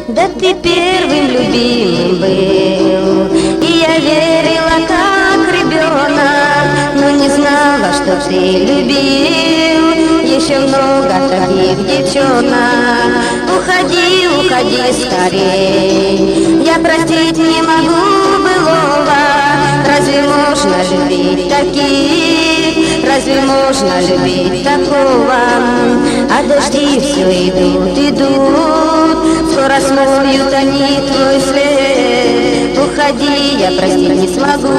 Да ты первым любимым был, и я верила, как ребенок, но не знала, что ты любил еще много таких девчонок. Уходи, уходи скорей, я простить не могу былого. Разве можно любить таких? Разве можно любить такого? А дожди все идут, идут, скоро смоют они твой след. Уходи, я простить не смогу,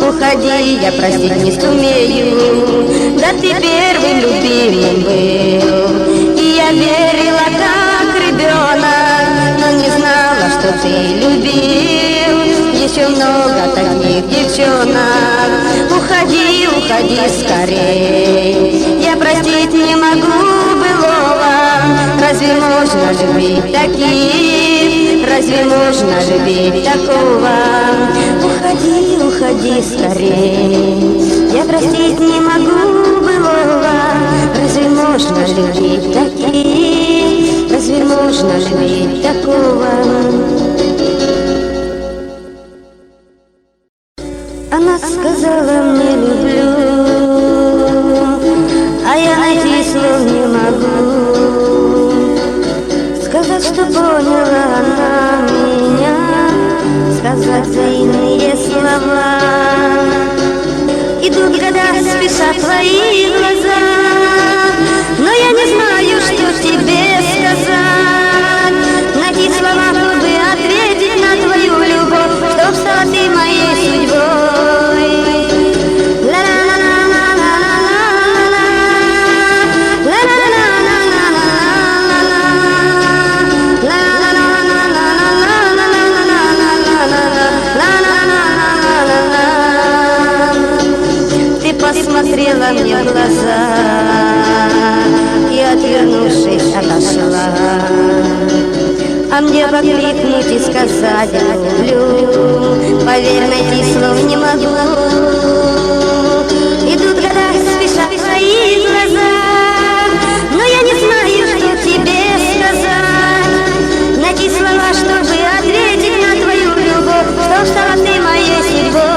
уходи, я простить не сумею. Да ты первым любимым был, и я верила, как ребенок, но не знала, что ты любил еще много таких девчонок. Уходи, уходи скорей, я простить не могу былого. Разве можно любить таких? Разве можно любить такого? Уходи, уходи скорей, я простить не могу былого. Разве можно любить таких? Разве можно любить такого? Она сказала мне люблю, а я найти слов не могу. Сказать, что поняла она меня, сказать взаимные слова. Идут года, спешат твои глаза, но я не знаю, что тебе сказать. Найти слова, чтобы ответить на твою любовь, чтоб стала ты моей судьбой. Посмотрела мне в глаза и, отвернувшись, отошла. А мне покликнуть и сказать люблю, поверь, найти слов не могу. Идут года, спешат твои глаза, но я не знаю, что тебе сказать. Найти слова, чтобы ответить на твою любовь, чтоб стала ты моей судьбой.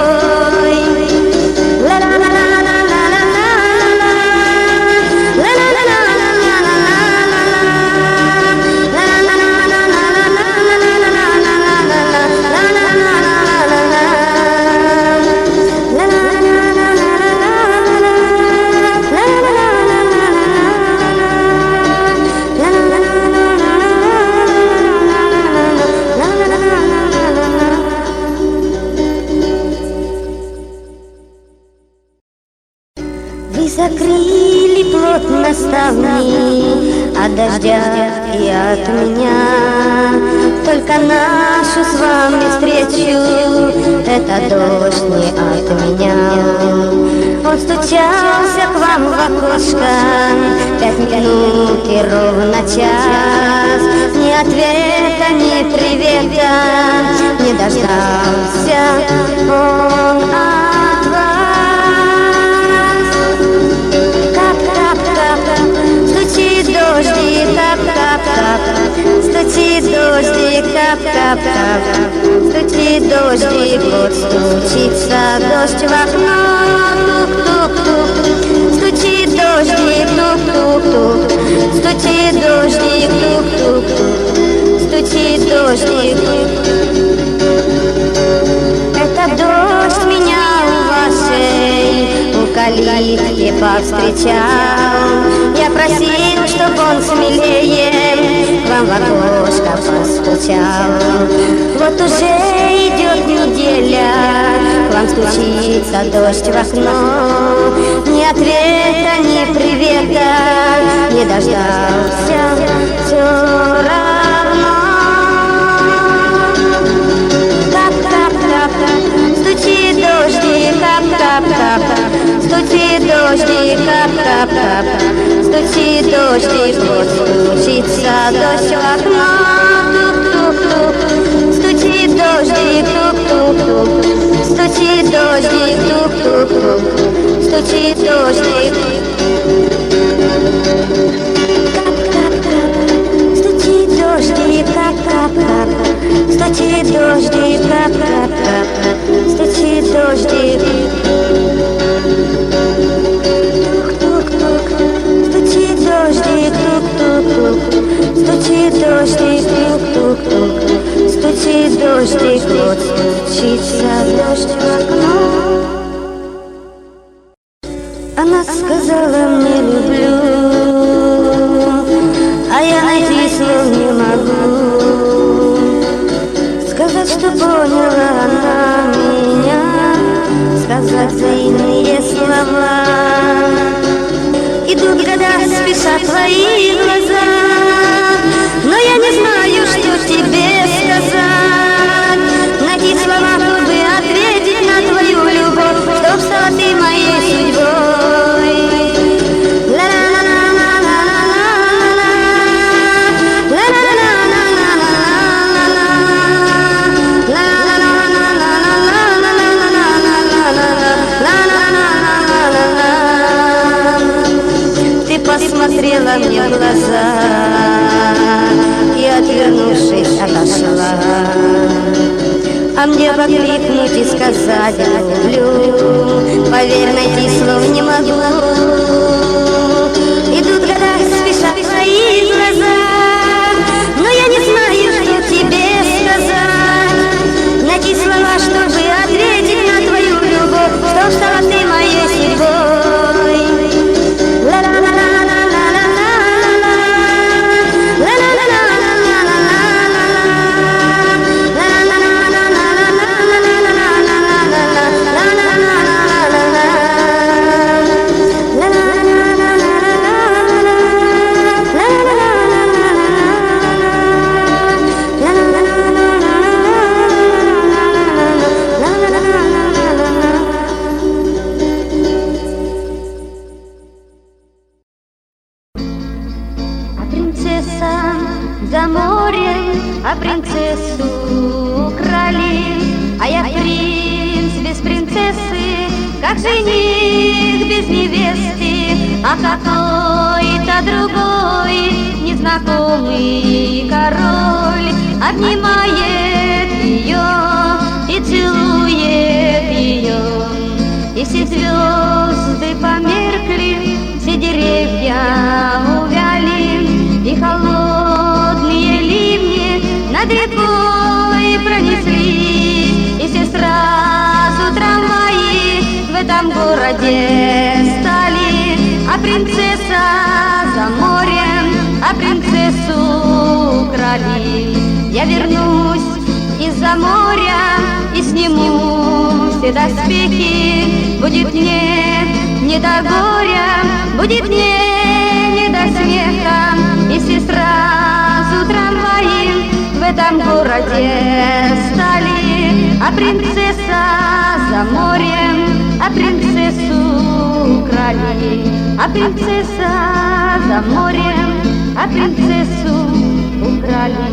Вы закрыли плотно ставни от дождя и от меня. Только нашу с вами встречу это дождь не от меня. Он стучался к вам в окошко 5 минут и ровно час. Ни ответа, ни привета не дождался он от вас. Стучит дождик, кап-кап-кап, стучит дождик, кап-кап-кап, стучит дождик, вот стучится дождь в окно, тук-тук-тук, стучит дождик, тук-тук-тук, стучит дождик, тук-тук-тук, стучит дождик. Это дождь меня у вашей у калитки повстречал. Я просил, чтоб он смелее к вам в окошко постучал. Вот уже идет неделя, к вам стучится дождь в окно. Ни ответа, ни привета не дождался все равно. Кап-кап-кап, стучит дождик, кап-кап-кап, стучит дождик, кап-кап-кап, стучит дождик, вот стучится дождь в окно, тук-тук-тук, стучит дождик, тук-тук-тук, стучит дождик, тук-тук-тук, стучит дождик. Кап-кап-кап, стучит дождик, дождик, тук-тук-тук, стучит дождик, вот стучится дождь в окно. Она сказала мне люблю, а я найти слов не могу. Сказать, что поняла она меня, сказать взаимные слова. Идут года, спешат твои глаза, но я не знаю, что тебе сказать. Найти слова, чтобы ответить на твою любовь, чтоб стала ты моей судьбой. Посмотрела мне в глаза и, отвернувшись, отошла. А мне покликнуть и сказать люблю, поверь, найти слов не могу. Идут года, спешат твои глаза, но я не знаю, что тебе сказать. Найти слова, чтобы ответить на твою любовь, чтоб стала ты моей судьбой. За морем, а принцессу украли, а я принц без принцессы, как жених без невесты, а какой-то другой незнакомый король обнимает ее и целует ее, и все звезды померкли, все деревья увяли, и холодные ливни над рекой пронеслись, и все сразу трамваи в этом городе стали. А принцесса за морем, а принцессу украли. Я вернусь из-за моря и сниму все доспехи. Будет мне не до горя, будет мне не до смеха, и все сразу трамваи в этом городе стали. А принцесса за морем, а принцессу украли. А принцесса за морем, а принцессу украли.